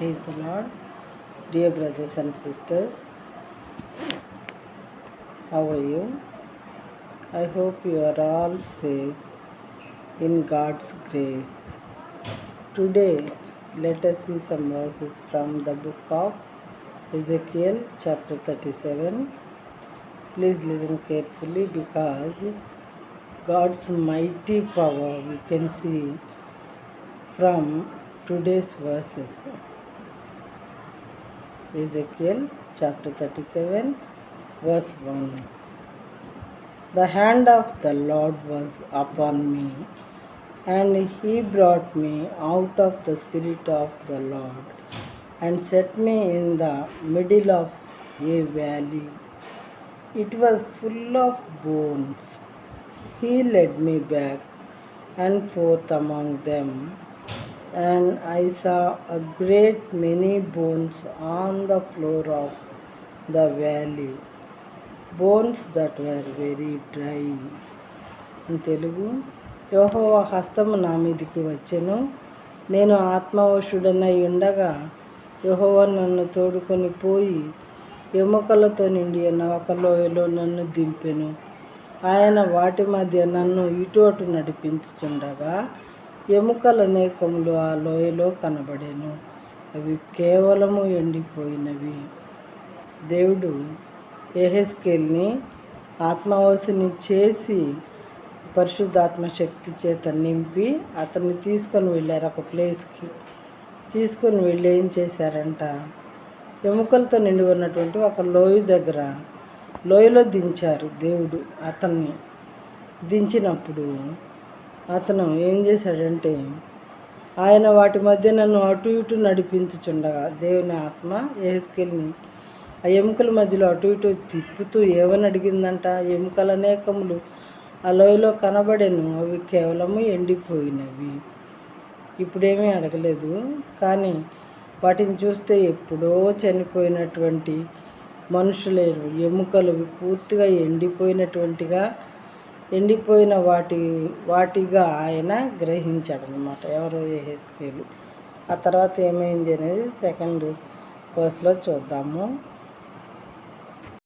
Praise the Lord. Dear brothers and sisters, how are you? I hope you are all safe in God's grace. Today, let us see some verses from the book of Ezekiel, chapter 37. Please listen carefully because God's mighty power we can see from today's verses. Ezekiel chapter 37 verse 1. The hand of the Lord was upon me, and he brought me out of the spirit of the Lord, and set me in the middle of a valley. It was full of bones. He led me back and forth among them, and I saw a great many bones on the floor of the valley, bones that were very dry. In Telugu, యెహోవా హస్తము నా మీదికి వచ్చెను, నేను ఆత్మవశుడనై ఉండగా యెహోవా నన్ను తోడుకొని పోయి ఎముకలతో నిండి ఒక లోయలో నన్ను దింపెను. ఆయన వాటి మధ్య నన్ను ఇటు అటు నడిపించుచుండగా ఎముకల అనేకములు ఆ లోయలో కనబడెను. అవి కేవలము ఎండిపోయినవి. దేవుడు యెహెజ్కేలుని ఆత్మవశుని చేసి పరిశుద్ధాత్మ శక్తి చేత నింపి అతన్ని తీసుకొని వెళ్ళారు. ఒక ప్లేస్కి తీసుకొని వెళ్ళి ఏం చేశారంట, ఎముకలతో నిండి ఉన్నటువంటి ఒక లోయ దగ్గర లోయలో దించారు. దేవుడు అతన్ని దించినప్పుడు అతను ఏం చేశాడంటే, ఆయన వాటి మధ్య నన్ను అటు ఇటు నడిపించుచుండగా దేవుని ఆత్మ యెహెజ్కేలుని ఆ ఎముకల మధ్యలో అటు ఇటు తిప్పుతూ ఏమని అడిగిందంట, ఎముకలు అనేకములు ఆ లోయలో కనబడెను, అవి కేవలము ఎండిపోయినవి. ఇప్పుడేమీ అడగలేదు, కానీ వాటిని చూస్తే ఎప్పుడో చనిపోయినటువంటి మనుషులే ఎముకలు పూర్తిగా ఎండిపోయిన వాటిగా ఆయన గ్రహించాడనమాట. ఎవరో యెహెజ్కేలు. ఆ తర్వాత ఏమైంది అనేది సెకండ్ వర్స్లో చూద్దాము.